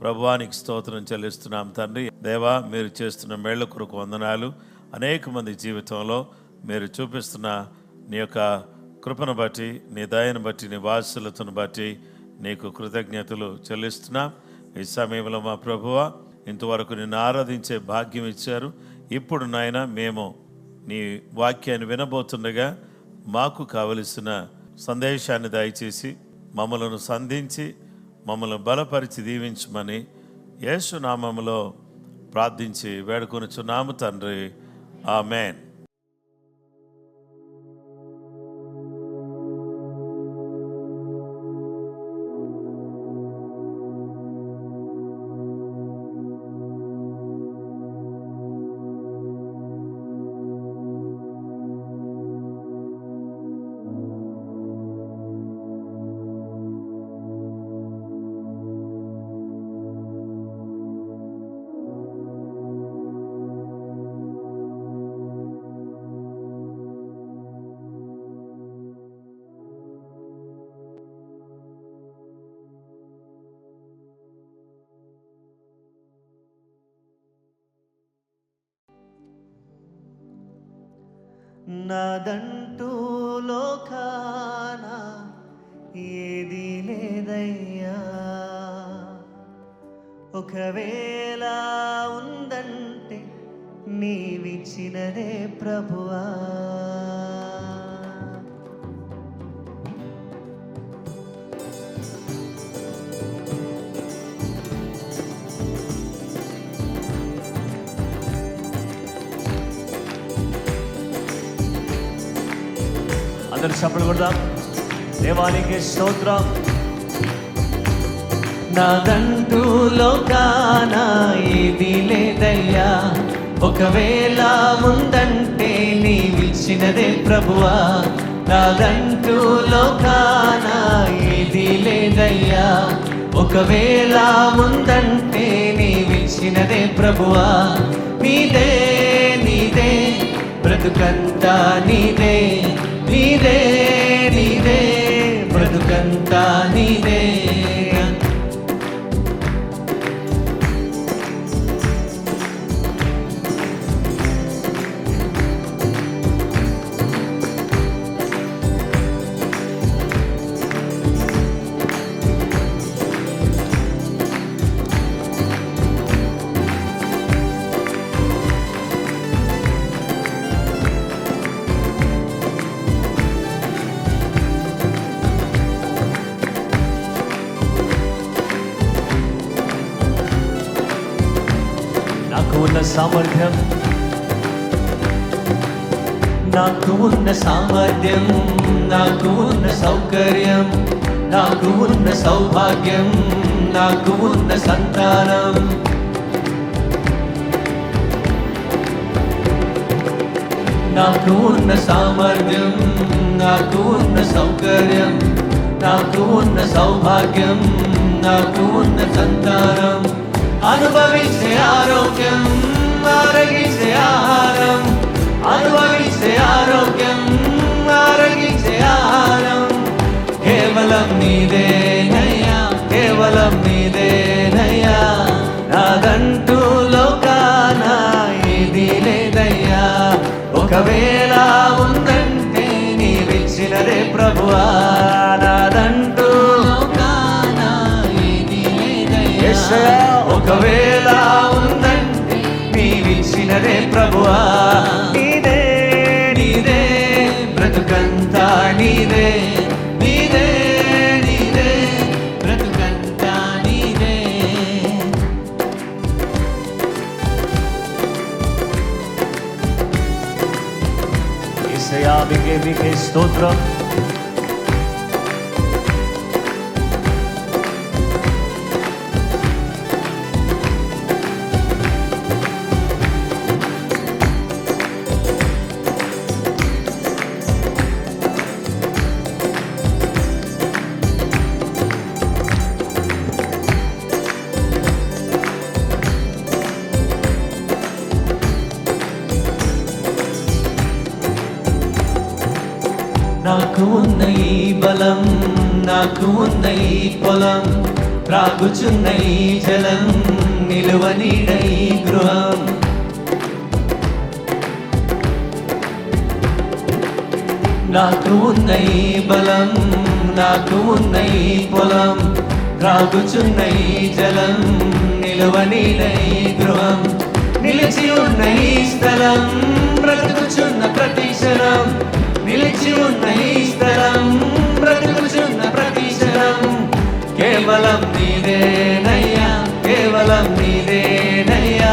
ప్రభువానికి స్తోత్రం చెల్లిస్తున్నాం తండ్రి. దేవా, మీరు చేస్తున్న మేళ్ల కొరకు వందనాలు. అనేక మంది జీవితంలో మీరు చూపిస్తున్న నీ యొక్క కృపను బట్టి, నీ దయను బట్టి, నీ వాత్సల్యతను బట్టి నీకు కృతజ్ఞతలు చెల్లిస్తున్నాం. ఈ సమయంలో మా ప్రభువా, ఇంతవరకు నిన్ను ఆరాధించే భాగ్యం ఇచ్చారు. ఇప్పుడు నాయన మేము నీ వాక్యాన్ని వినబోతుండగా మాకు కావలసిన సందేశాన్ని దయచేసి మమ్మలను సంధించి మమ్మల్ని బలపరిచి దీవించమని యేసు నామములో ప్రార్థించి వేడుకొనుచున్నాము తండ్రి. ఆమేన్. నాదంటూ లోకాన ఏది లేదయ్యా, ఒకవేళ ఉందంటే నీవిచ్చినదే ప్రభువా. అందరూ చప్పట్లు కొడదాం. దేవానికి స్తోత్రం. నాదంటూ లోకాన ఏది లేదయ్యా, ఒకవేళ ముందంటే నీవిచ్చినదే ప్రభువా. నాదంటూ లోకాన ఏది లేదయ్యా, ఒకవేళ ముందంటే నీవిచ్చినదే ప్రభువా. నీదే నీదే బ్రతుకంతా నీదే, నీదే నీదే బ్రతుకంతా నీదే. ఉన్న సామర్థ్యం, నాకు ఉన్న సామర్థ్యం, నాకు ఉన్న సౌకర్యం, నాకు ఉన్న సౌభాగ్యం, నాకు ఉన్న సంతానం, నాకు ఉన్న సామర్థ్యం, నాకు ఉన్న సౌకర్యం, నాకు ఉన్న సౌభాగ్యం, నాకు ఉన్న సంతానం, అనుభవించే ఆరోగ్యం, ఆరగించే ఆహారం, అనుభవించే ఆరోగ్యం, ఆరగించే ఆహారం, కేవలం నీదేనయ్యా, కేవలం నీదేనయ్యా. నాదంటూ లోకాన ఏది లేదయ్యా, ఒకవేళ ఉందంటే నీవిచ్చినదే ప్రభువా. నాదంటూ లోకాన ఏది లేదయ్యా, ఒకవేళ ఉందంటే నీవిచ్చినదే ప్రభువా. నీదే నీదే బ్రతుకంతా నీదే, నీదే నీదే బ్రతుకంతా నీదే. యేసయ్యా మీకే స్తోత్రం. నాకు ఉన్న ఈ బలం, నాకు ఉన్న ఈ పొలం, త్రాగుచున్న ఈ జలం, నిలువ నీడ ఈ గృహం. నాకు ఉన్న ఈ బలం, నాకు ఉన్న ఈ పొలం, త్రాగుచున్న ఈ జలం, నిలువ నీడ ఈ గృహం. నిలిచి ఉన్న ఈ స్థలం, బ్రతుకుచున్న ప్రతి క్షణం, నిలిచి ఉన్న ఈ స్థలం, బ్రతుకుచున్న ప్రతి క్షణం. కేవలం నీదేనయ్యా, కేవలం నీదేనయ్యా,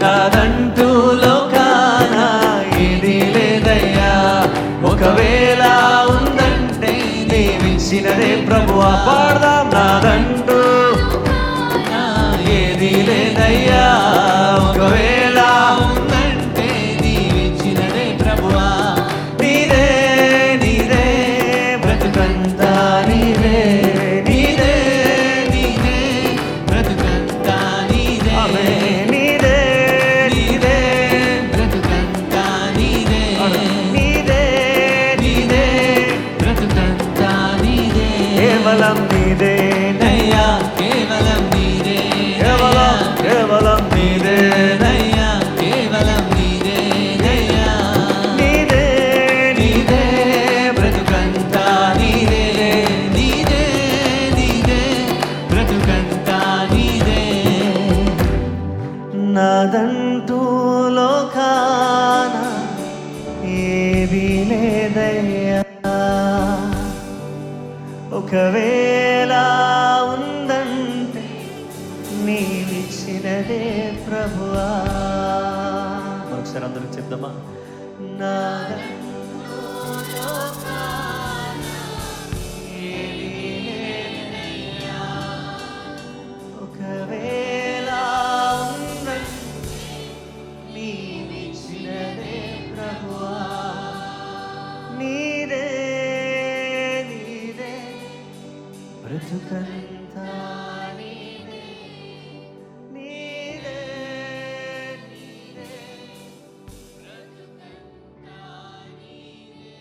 కాదంటూ లోకాన ఏది లేదయ్యా. ఒకవేళ ఉందంటే నీవిచ్చినదే ప్రభువా. పాడదాం. నాదంటూ ఏది లేదయ్యా, ఒకవేళ ఉందంటే నీవిచ్చినదే ప్రభువా. నీదే నీదే బ్రతుకంతా నీదే, నీదే నీదే బ్రతుకంతా నీదే, నీదే నీదే బ్రతుకంతా నీదే, నీదే నీదే బ్రతుకంతా నీదే. కేవలం నీదే నయ్యా, కేవలం నీదే, కేవలం కేవలం నీదే నయ్యా, కేవలం నీదే నయ్యా. నీదే నీదే బ్రతుకంతా నీదే, నీదే నీదే బ్రతుకంతా నీదే. నాదంటూ లోకాన ఏది లేదయ్యా, ఒకవేళ ఉందంటే నీవిచ్చినదే ప్రభువా. మరొకసారి అందరూ చెప్దామా? నాదంటూ లోకాన ఏది లేదయ్యా, ఒకవేళ ఉందంటే నీవిచ్చినదే ప్రభువా. నీదే నీదే బ్రతుకంతా నీదే, నీదే నీదే బ్రతుకంతా నీదే.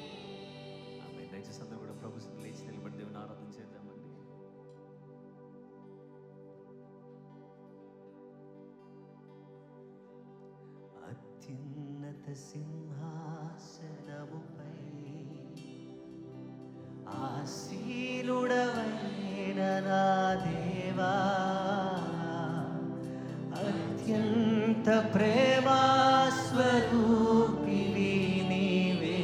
ఆమె దయచేసి అందరూ కూడా ప్రభు సన్నిధిలో లేచి నిలబడి దేవుని ఆరాధన చేద్దామండి. అత్యున్నత సింహాసనముపై ఆసీనుడవైన నా దేవా, అత్యంత ప్రేమా స్వరూపివి నీవే,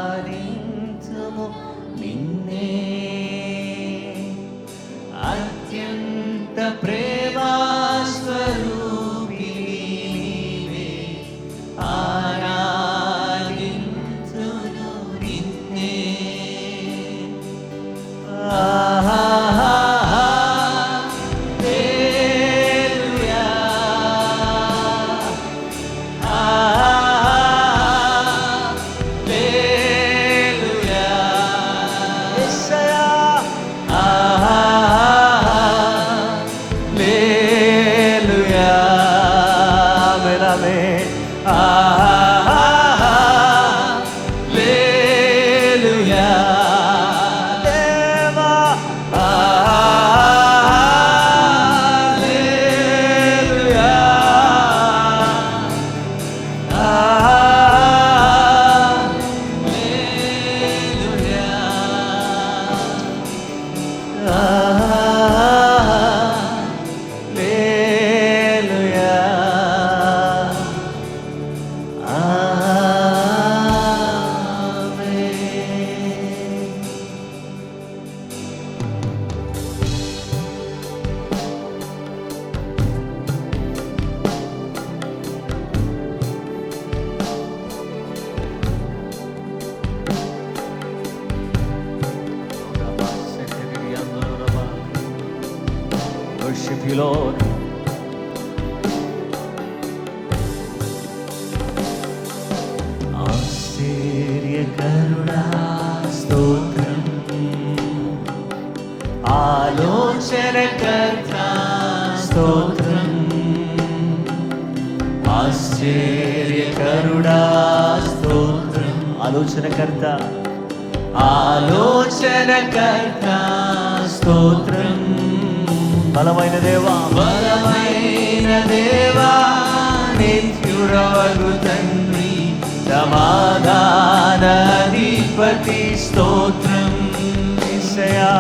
ఆరాధించుము నిన్నే. అత్యంత ప్రేమా స్వరూపివి నీవే, ఆరాధించుము నిన్నే. Worship you, Lord. ఆశ్చర్యకరుడా స్తోత్రం, ఆలోచనకర్త స్తోత్రం. ఆశ్చర్యకరుడా స్తోత్రం, ఆలోచనకర్త ఆలోచనకర్త స్తోత్రం. బలమైన దేవా, బలమైన దేవా, నిత్యుడవగు తండ్రి, సమాధానాధిపతి స్తోత్రం. యేసయ్యా,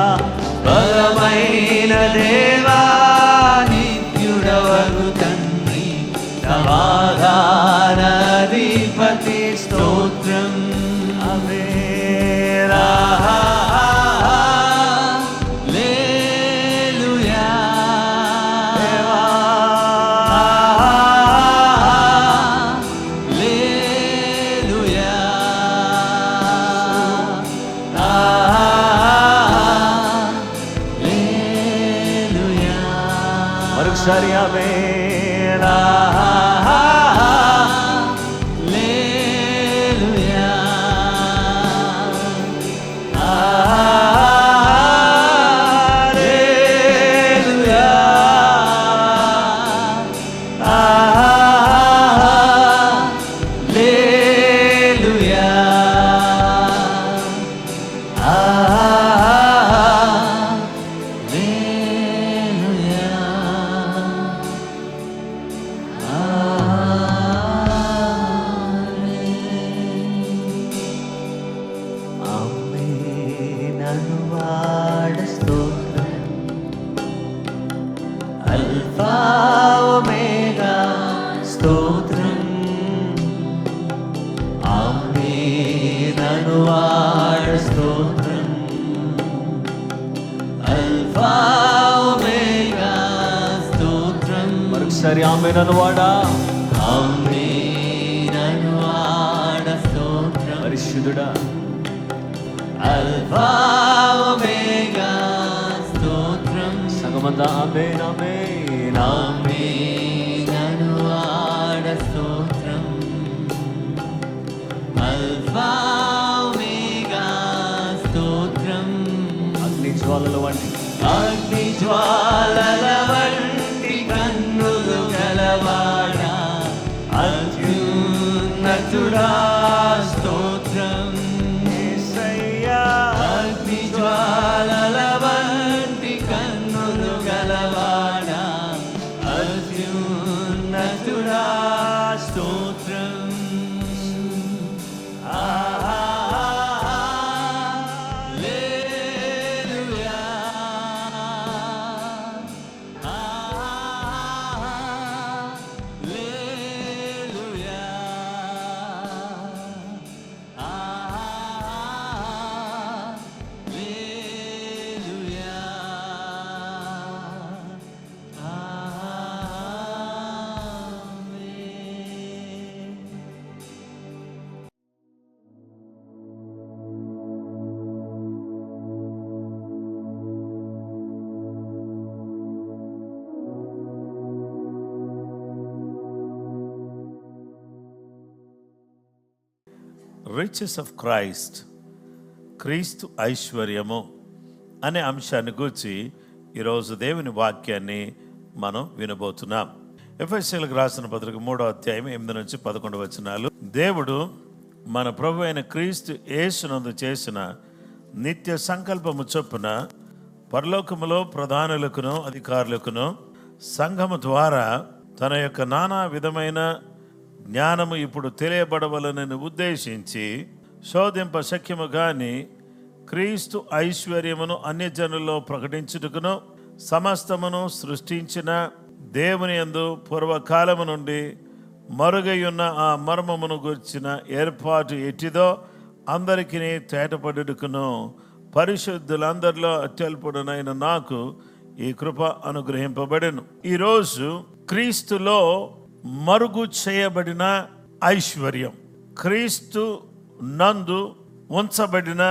బలమైన దేవా, నిత్యుడవగు తండ్రి, సమాధానాధిపతి స్తోత్రం. మరొకసారి ఆమేన్. హల్లెలూయా, హల్లెలూయా, హల్లెలూయా, నన్నువాడ స్తోత్రం. అల్ఫా ఒమేగా స్తోత్రం. ఆమేన్, నన్నువాడ స్తోత్రం. అల్ఫా ఒమేగా స్తోత్రం. మరొకసారి ఆమేన్ నన్నువాడా, ఆమేన్ నన్నువాడ స్తోత్రం. పరిశుద్ధుడా, అల్ఫా ఒమేగా స్తోత్రం. సగమంతా ఆమేన్ ఆమేన్ ఆమేన్ నన్నువాడ స్తోత్రం. అల్ఫా ఒమేగా స్తోత్రం. అగ్ని జ్వాలల వంటి, అగ్ని జ్వాలల వంటి కన్నులు గలవాడా, అత్యున్నతుడా స్తోత్రం. అగ్ని జ్వాలల వంటి కన్నులు గలవాడా, అత్యున్నతుడా స్తోత్రం. హల్లెలూయా, హల్లెలూయా, రిచెస్ ఆఫ్ క్రైస్ట్, క్రీస్తు ఐశ్వర్యము అనే అంశాన్ని గూర్చి ఈరోజు దేవుని వాక్యాన్ని మనం వినబోతున్నాం. ఎఫెసీయులకు రాసిన పత్రిక 3వ అధ్యాయం 8 నుంచి 11 వచనాలు. దేవుడు మన ప్రభు అయిన క్రీస్తు యేసునందు చేసిన నిత్య సంకల్పము చొప్పున పరలోకములో ప్రధానులకును అధికారులకును సంఘము ద్వారా తన యొక్క నానా విధమైన జ్ఞానము ఇప్పుడు తెలియబడవలనని ఉద్దేశించి శోధింప శక్యము గాని క్రీస్తు ఐశ్వర్యమును అన్యజనుల్లో ప్రకటించుటకును సమస్తమును సృష్టించిన దేవుని యందు పూర్వకాలము నుండి మరుగయున్న ఆ మర్మమును గుర్చిన ఏర్పాటు ఎట్టిదో అందరికీ తేటపడుటకును పరిశుద్ధులందరిలో అత్యల్పుడనైన నాకు ఈ కృప అనుగ్రహింపబడెను. ఈరోజు క్రీస్తులో మరుగు చేయబడిన ఐశ్వర్యం, క్రీస్తు నందు ఉంచబడిన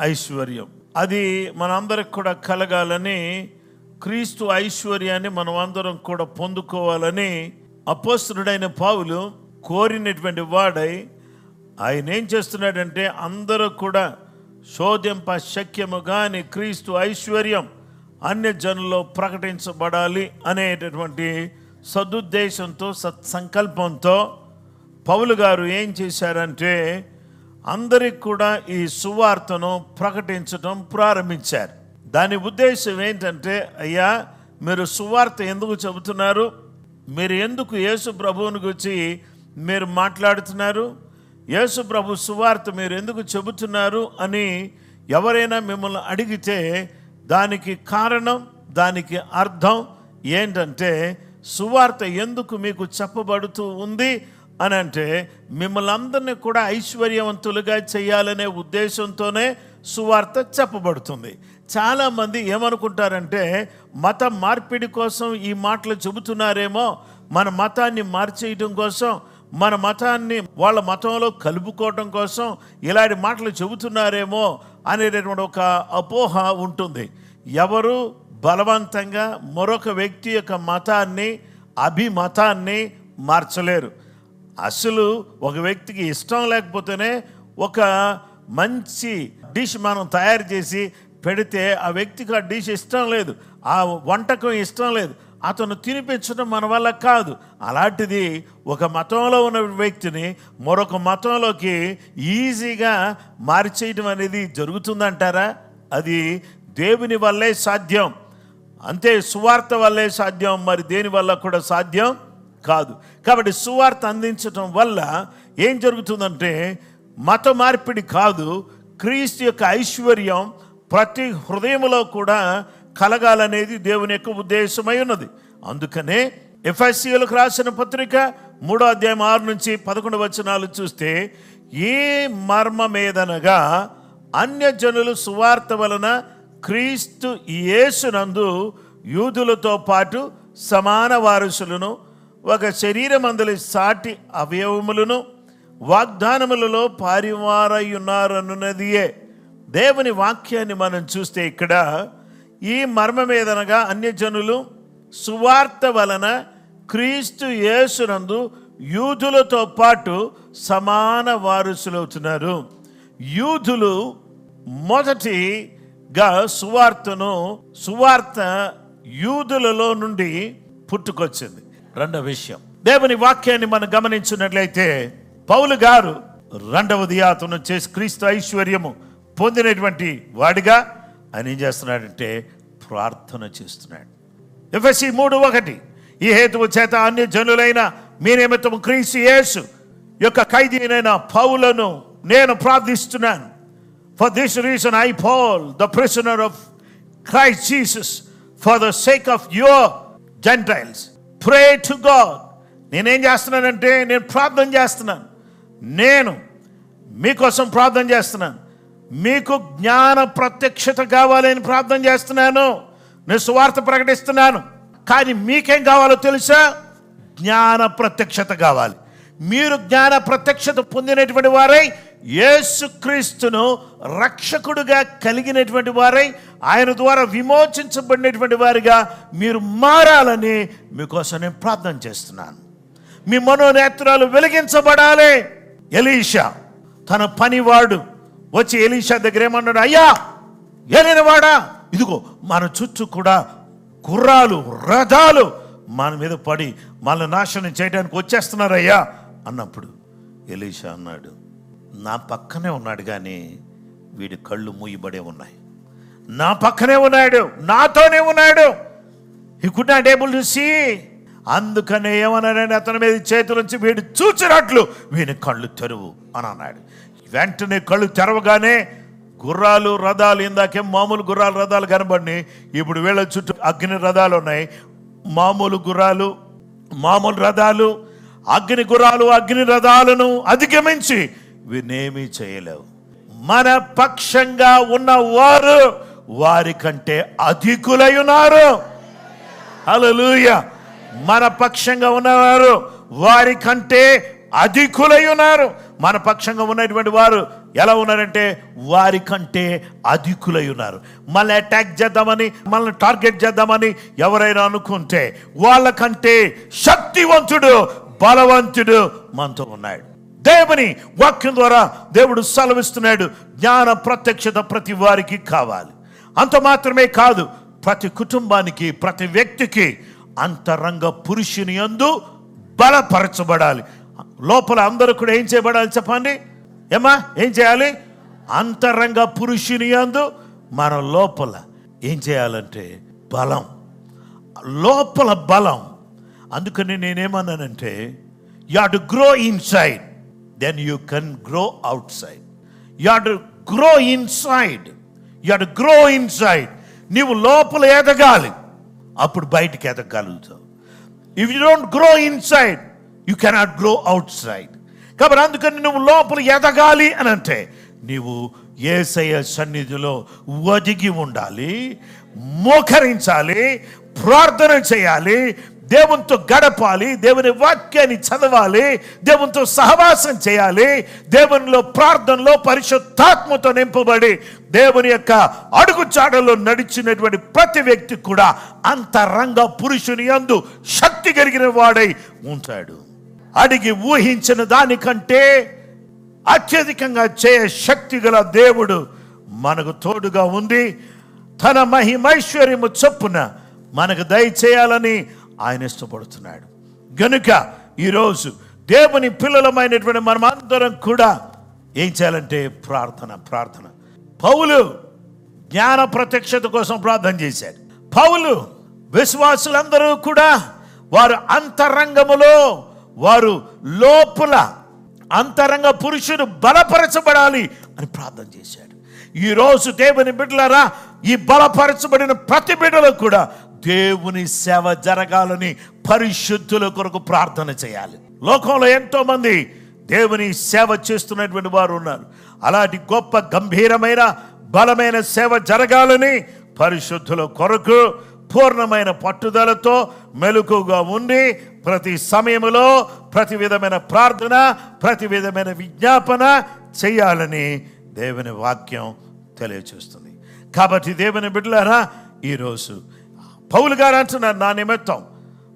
ఐశ్వర్యం, అది మనందరికి కూడా కలగాలని, క్రీస్తు ఐశ్వర్యాన్ని మనం అందరం కూడా పొందుకోవాలని అపోస్తలుడైన పౌలు కోరినటువంటి వాడై ఆయన ఏం చేస్తున్నాడంటే అందరూ కూడా శోధింప శక్యము గాని క్రీస్తు ఐశ్వర్యం అన్య జనుల్లో ప్రకటించబడాలి అనేటటువంటి సదుద్దేశంతో సత్సంకల్పంతో పౌలు గారు ఏం చేశారంటే అందరికి కూడా ఈ సువార్తను ప్రకటించడం ప్రారంభించారు. దాని ఉద్దేశం ఏంటంటే, అయ్యా మీరు సువార్త ఎందుకు చెబుతున్నారు, మీరు ఎందుకు యేసు ప్రభువుని గురించి మీరు మాట్లాడుతున్నారు, యేసు ప్రభు సువార్త మీరు ఎందుకు చెబుతున్నారు అని ఎవరైనా మిమ్మల్ని అడిగితే దానికి కారణం, దానికి అర్థం ఏంటంటే, సువార్త ఎందుకు మీకు చెప్పబడుతూ ఉంది అని అంటే, మిమ్మల్ని అందరినీ కూడా ఐశ్వర్యవంతులుగా చేయాలనే ఉద్దేశంతోనే సువార్త చెప్పబడుతుంది. చాలామంది ఏమనుకుంటారంటే, మత మార్పిడి కోసం ఈ మాటలు చెబుతున్నారేమో, మన మతాన్ని మార్చేయడం కోసం, మన మతాన్ని వాళ్ళ మతంలో కలుపుకోవడం కోసం ఇలాంటి మాటలు చెబుతున్నారేమో అనేటటువంటి ఒక అపోహ ఉంటుంది. ఎవరు బలవంతంగా మరొక వ్యక్తి యొక్క మతాన్ని, అభిమతాన్ని మార్చలేరు. అసలు ఒక వ్యక్తికి ఇష్టం లేకపోతేనే ఒక మంచి డిష్ మనం తయారు చేసి పెడితే ఆ వ్యక్తికి ఆ డిష్ ఇష్టం లేదు, ఆ వంటకం ఇష్టం లేదు, అతను తినిపించడం మన వల్ల కాదు. అలాంటిది ఒక మతంలో ఉన్న వ్యక్తిని మరొక మతంలోకి ఈజీగా మార్చేయడం అనేది జరుగుతుందంటారా? అది దేవుని వల్లే సాధ్యం, అంతే, సువార్త వల్లే సాధ్యం, మరి దేని వల్ల కూడా సాధ్యం కాదు. కాబట్టి సువార్త అందించడం వల్ల ఏం జరుగుతుందంటే, మత మార్పిడి కాదు, క్రీస్తు యొక్క ఐశ్వర్యం ప్రతి హృదయంలో కూడా కలగాలనేది దేవుని యొక్క ఉద్దేశమై ఉన్నది. అందుకనే ఎఫెసీయులకు రాసిన పత్రిక 3వ అధ్యాయం 6 నుంచి 11 వచనాలు చూస్తే, ఈ మర్మమేదనగా అన్యజనులు సువార్త వలన క్రీస్తు యేసునందు యూదులతో పాటు సమాన వారసులను, ఒక శరీరమందలి సాటి అవయవములను, వాగ్దానములలో పారివారయున్నారన్నదియే. దేవుని వాక్యాన్ని మనం చూస్తే ఇక్కడ ఈ మర్మమేదనగా అన్యజనులు సువార్త వలన క్రీస్తు యేసునందు యూదులతో పాటు సమాన వారసులవుతున్నారు. యూదులు మొదటిగా సువార్త యూదులలో నుండి పుట్టుకొచ్చింది. రెండవ విషయం, దేవుని వాక్యాన్ని మనం గమనించినట్లయితే, పౌలు గారు రెండవది అతను చేసి క్రీస్తు ఐశ్వర్యము పొందినటువంటి వాడిగా ఆయన ఏం చేస్తున్నాడంటే ప్రార్థన చేస్తున్నాడు. ఎఫెసీ 3:1, ఈ హేతువు చేత అన్య జనులైన మీ నిమిత్తము క్రీస్తు యేసు యొక్క ఖైదీనైన పౌలను నేను ప్రార్థిస్తున్నాను. For this reason I, Paul, the prisoner of Christ Jesus, for the sake of your Gentiles, pray to God. నేనేం చేస్తున్నానంటే, నేను ప్రార్థన చేస్తున్నాను, నేను మీకోసం ప్రార్థన చేస్తున్నాను, మీకు జ్ఞాన ప్రత్యక్షత కావాలని ప్రార్థన చేస్తున్నాను. నేను సువార్త ప్రకటిస్తున్నాను, కానీ మీకేం కావాలో తెలుసా? జ్ఞాన ప్రత్యక్షత కావాలి. మీరు జ్ఞాన ప్రత్యక్షత పొందినటువంటి వారై, యేసుక్రీస్తును రక్షకుడుగా కలిగినటువంటి వారై, ఆయన ద్వారా విమోచించబడినటువంటి వారిగా మీరు మారాలని మీకోసం నేను ప్రార్థన చేస్తున్నాను. మీ మనోనేత్రాలు వెలిగించబడాలి. ఎలీషా తన పనివాడు వచ్చి ఎలీషా దగ్గర ఏమన్నాడు? అయ్యా ఏలినవాడా, ఇదిగో మన చుట్టూ కూడా గుర్రాలు, రథాలు మన మీద పడి మనల్ని నాశనం చేయడానికి వచ్చేస్తున్నారయ్యా అన్నప్పుడు ఎలీషా అన్నాడు, నా పక్కనే ఉన్నాడు కానీ వీడి కళ్ళు మూయబడే ఉన్నాయి, నా పక్కనే ఉన్నాడు, నాతోనే ఉన్నాడు. He could not able to see. అందుకనే ఏమన్నాడంటే, అతని మీద చేతులుంచి వీడు చూచినట్లు వీని కళ్ళు తెరువు అని అన్నాడు. వెంటనే కళ్ళు తెరవగానే గుర్రాలు, రథాలు, ఇందాకేం మామూలు గుర్రాలు, రథాలు కనబడినాయి, ఇప్పుడు వీళ్ళ చుట్టూ అగ్ని రథాలు ఉన్నాయి. మామూలు గుర్రాలు, మామూలు రథాలు, అగ్ని గుర్రాలు, అగ్ని రథాలను అధిగమించి వీనేమీ చేయలేవు. మన పక్షంగా ఉన్నవారు వారి కంటే అధికులై ఉన్నారు. హల్లెలూయా. మన పక్షంగా ఉన్నవారు వారి కంటే అధికులై ఉన్నారు. మన పక్షంగా ఉన్నటువంటి వారు ఎలా ఉన్నారంటే వారి కంటే అధికులై ఉన్నారు. మళ్ళీ అటాక్ చేద్దామని, మనల్ని టార్గెట్ చేద్దామని ఎవరైనా అనుకుంటే వాళ్ళకంటే శక్తివంతుడు, బలవంతుడు మనతో ఉన్నాడు. దేవుని వాక్యం ద్వారా దేవుడు సెలవిస్తున్నాడు, జ్ఞాన ప్రత్యక్షత ప్రతి వారికి కావాలి. అంత మాత్రమే కాదు, ప్రతి కుటుంబానికి, ప్రతి వ్యక్తికి అంతరంగ పురుషుని యందు బలపరచబడాలి. లోపల అందరూ కూడా ఏం చేయబడాలి చెప్పండి? ఏమా ఏం చేయాలి? అంతరంగ పురుషుని యందు మన లోపల ఏం చేయాలంటే బలం, లోపల బలం. అందుకని నేనేమన్నానంటే you have to grow inside, then you can grow outside. You have to grow inside, you have to grow inside. నీవు లోపల ఎదగాలి, అప్పుడు బయటికి ఎదగలుగుతావు. If you don't grow inside you cannot grow outside. కాబట్టి అందుకని నువ్వు లోపల ఎదగాలి అని అంటే నీవు యేసయ్య సన్నిధిలో ఒదిగి ఉండాలి, మోకరించాలి, ప్రార్థన చేయాలి, దేవునితో గడపాలి, దేవుని వాక్యాన్ని చదవాలి, దేవునితో సహవాసం చేయాలి, దేవునిలో ప్రార్థనలో పరిశుద్ధాత్మతో నింపబడి దేవుని యొక్క అడుగుచాడలో నడిచినటువంటి ప్రతి వ్యక్తి కూడా అంతరంగ పురుషుని యందు శక్తి కలిగిన వాడై ఉంటాడు. అడిగి ఊహించిన దానికంటే అత్యధికంగా చేయ శక్తి గల దేవుడు మనకు తోడుగా ఉంది. తన మహిమైశ్వర్యము చొప్పున మనకు దయచేయాలని ఆయన ఇష్టపడుతున్నాడు. గనుక ఈరోజు దేవుని పిల్లలమైనటువంటి మనమందరం కూడా ఏం చేయాలంటే ప్రార్థన. పౌలు జ్ఞాన ప్రత్యక్షత కోసం ప్రార్థన చేశాడు. పౌలు విశ్వాసులందరూ కూడా వారు అంతరంగములో, వారు లోపల అంతరంగ పురుషుడు బలపరచబడాలి అని ప్రార్థన చేశాడు. ఈరోజు దేవుని బిడ్డలారా, ఈ బలపరచబడిన ప్రతి బిడ్డలో కూడా దేవుని సేవ జరగాలని పరిశుద్ధుల కొరకు ప్రార్థన చేయాలి. లోకంలో ఎంతో మంది దేవుని సేవ చేస్తున్నటువంటి వారు ఉన్నారు. అలాంటి గొప్ప గంభీరమైన బలమైన సేవ జరగాలని పరిశుద్ధుల కొరకు పూర్ణమైన పట్టుదలతో మెలకుగా ఉండి ప్రతి సమయంలో ప్రతి విధమైన ప్రార్థన, ప్రతి విధమైన విజ్ఞాపన చేయాలని దేవుని వాక్యం తెలియచేస్తుంది. కాబట్టి దేవుని బిడ్డలారా, ఈరోజు పౌలు గారు అంటున్నారు, నా నిమిత్తం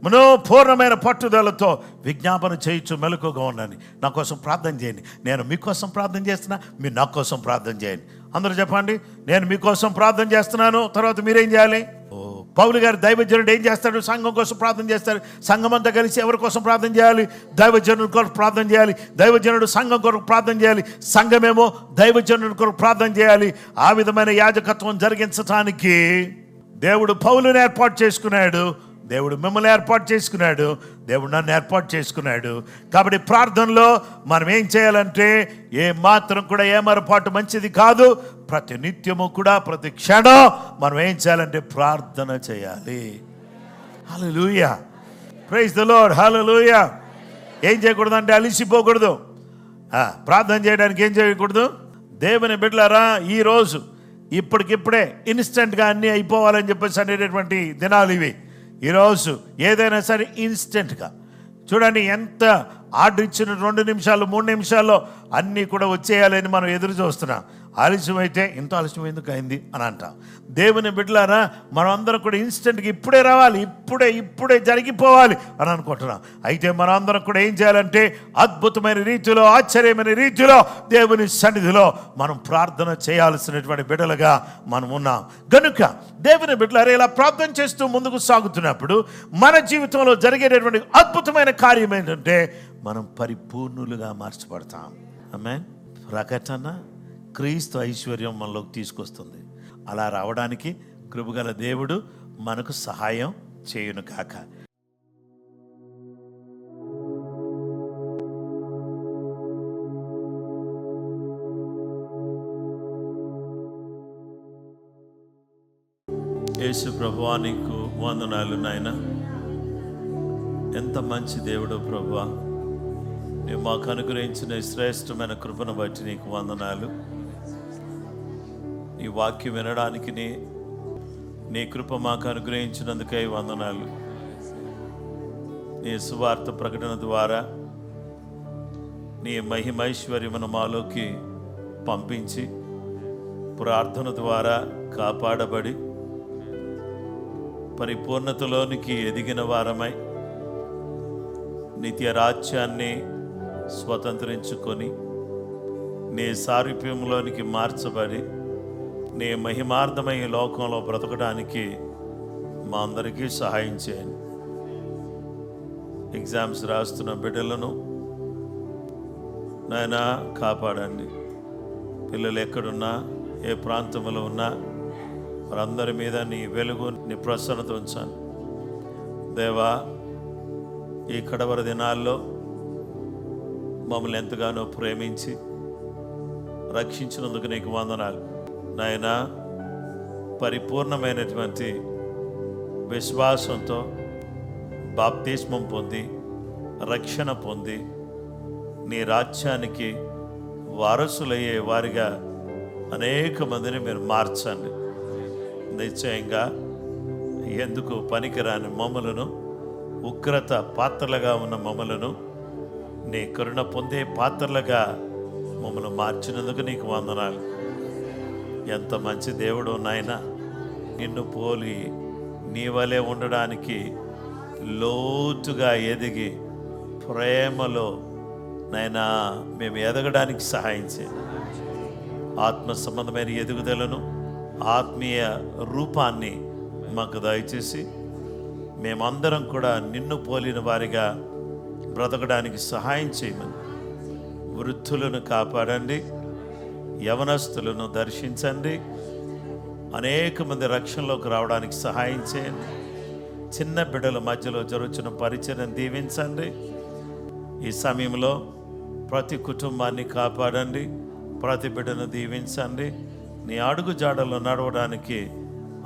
మనో పూర్ణమైన పట్టుదలతో విజ్ఞాపన చేయొచ్చు, మెలకుగా ఉండండి, నా కోసం ప్రార్థన చేయండి. నేను మీకోసం ప్రార్థన చేస్తున్నా, మీరు నా కోసం ప్రార్థన చేయండి. అందరూ చెప్పండి, నేను మీకోసం ప్రార్థన చేస్తున్నాను. తర్వాత మీరేం చేయాలి? పౌలు గారు దైవజనుడు ఏం చేస్తాడు? సంఘం కోసం ప్రార్థన చేస్తాడు. సంఘం అంతా కలిసి ఎవరి కోసం ప్రార్థన చేయాలి? దైవజనుడి కొరకు ప్రార్థన చేయాలి. దైవజనుడు సంఘం కొరకు ప్రార్థన చేయాలి. సంఘమేమో దైవజనుడి కొరకు ప్రార్థన చేయాలి. ఆ విధమైన యాజకత్వం జరిగించడానికి దేవుడు పౌలుని ఏర్పాటు చేసుకున్నాడు, దేవుడు మిమ్మల్ని ఏర్పాటు చేసుకున్నాడు, దేవుడు నన్ను ఏర్పాటు చేసుకున్నాడు. కాబట్టి ప్రార్థనలో మనం ఏం చేయాలంటే ఏ మాత్రం కూడా ఏమరపాటు మంచిది కాదు. ప్రతి నిత్యము కూడా ప్రతి క్షణం మనం ఏం చేయాలంటే ప్రార్థన చేయాలి. హల్లెలూయా, ప్రైజ్ ది లార్డ్, హల్లెలూయా. ఏం చేయకూడదు అంటే అలిసిపోకూడదు. ప్రార్థన చేయడానికి ఏం చేయకూడదు? దేవుని బిడ్డలారా, ఈరోజు ఇప్పటికిప్పుడే ఇన్స్టెంట్గా అన్నీ అయిపోవాలని చెప్పేసి అనేటటువంటి దినాలు ఇవి. ఈరోజు ఏదైనా సరే ఇన్స్టెంట్గా చూడండి, ఎంత ఆర్డర్ ఇచ్చిన 2 నిమిషాలు 3 నిమిషాల్లో అన్నీ కూడా వచ్చేయాలని మనం ఎదురు చూస్తున్నాం. ఆలస్యమైతే ఇంత ఆలస్యం ఎందుకు అయింది అని అంటాం. దేవుని బిడ్డలారా, మనం అందరం కూడా ఇన్స్టెంట్గా ఇప్పుడే రావాలి, ఇప్పుడే జరిగిపోవాలి అని అనుకుంటున్నాం. అయితే మనం అందరం కూడా ఏం చేయాలంటే అద్భుతమైన రీతిలో, ఆశ్చర్యమైన రీతిలో దేవుని సన్నిధిలో మనం ప్రార్థన చేయాల్సినటువంటి బిడ్డలుగా మనం ఉన్నాం. గనుక దేవుని బిడ్డలారా, ఇలా ప్రార్థన చేస్తూ ముందుకు సాగుతున్నప్పుడు మన జీవితంలో జరిగేటటువంటి అద్భుతమైన కార్యం ఏంటంటే మనం పరిపూర్ణులుగా మార్చబడతాం. ఆమేన్. ప్రకటన క్రీస్తు ఐశ్వర్యం మనలోకి తీసుకొస్తుంది. అలా రావడానికి కృపగల దేవుడు మనకు సహాయం చేయును కాక. యేసు ప్రభువా, నీకు వందనాలు నాయన. ఎంత మంచి దేవుడు ప్రభువా, నీవు మాకు అనుగ్రహించిన శ్రేష్టమైన కృపను బట్టి నీకు వందనాలు. నీ వాక్యం వినడానికి నీ కృప మాకు అనుగ్రహించినందుకై వందనాలు. నీ సువార్త ప్రకటన ద్వారా నీ మహిమైశ్వర్యమును మాలోకి పంపించి ప్రార్థన ద్వారా కాపాడబడి పరిపూర్ణతలోనికి ఎదిగిన వారమై నిత్య రాజ్యాన్ని స్వతంత్రించుకొని నీ సారూప్యంలోనికి మార్చబడి నీ మహిమార్థమై లోకంలో బ్రతకడానికి మా అందరికీ సహాయం చేయండి. ఎగ్జామ్స్ రాస్తున్న బిడ్డలను నాయన కాపాడండి. పిల్లలు ఎక్కడున్నా, ఏ ప్రాంతంలో ఉన్నా వారందరి మీద నీ వెలుగు, నీ ప్రసన్నత ఉంచాను దేవా. ఈ కడవర దినాల్లో మమ్మల్ని ఎంతగానో ప్రేమించి రక్షించినందుకు నీకు వందనాలు నాయన. పరిపూర్ణమైనటువంటి విశ్వాసంతో బాప్తిస్మం పొంది రక్షణ పొంది నీ రాజ్యానికి వారసులయ్యే వారిగా అనేక మందిని మీరు మార్చండి. నిశ్చయంగా ఎందుకు పనికిరాని మమ్మలను, ఉగ్రత పాత్రలుగా ఉన్న మమ్మలను నీ కరుణ పొందే పాత్రలుగా మమ్మల్ని మార్చినందుకు నీకు వందనాలు. ఎంత మంచి దేవుడు నాయన. నిన్ను పోలి నీ వలె ఉండడానికి లోతుగా ఎదిగి ప్రేమలో నైనా మేము ఎదగడానికి సహాయం చేయండి. ఆత్మ సంబంధమైన ఎదుగుదలను, ఆత్మీయ రూపాన్ని మాకు దయచేసి మేమందరం కూడా నిన్ను పోలిన వారిగా బ్రతకడానికి సహాయం చేయమని. వృద్ధులను కాపాడండి, యవనస్తులను దర్శించండి, అనేక మంది రక్షణలోకి రావడానికి సహాయం చేయండి. చిన్న బిడ్డల మధ్యలో జరుగుతున్న పరిచయం దీవించండి. ఈ సమయంలో ప్రతి కుటుంబాన్ని కాపాడండి, ప్రతి బిడ్డను దీవించండి. నీ అడుగు జాడల్లో నడవడానికి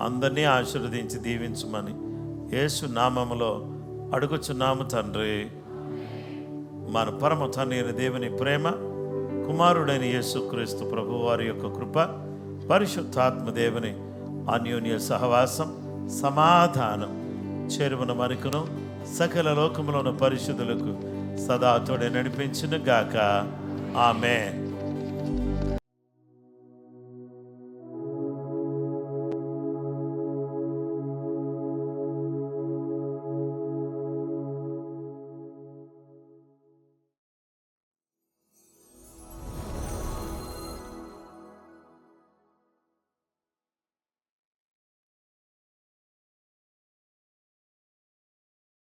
అందరినీ ఆశీర్వదించి దీవించమని యేసు నామములో అడుగుచున్నాము తండ్రి. మన పరమ తండ్రి దేవుని ప్రేమ, కుమారుడైన యేసుక్రీస్తు ప్రభు వారి యొక్క కృప, పరిశుద్ధాత్మ దేవుని అన్యోన్య సహవాసం, సమాధానం చేరువన మనకును సకల లోకములోని పరిశుద్ధులకు సదా తోడే నడిపించును గాక. ఆమేన్.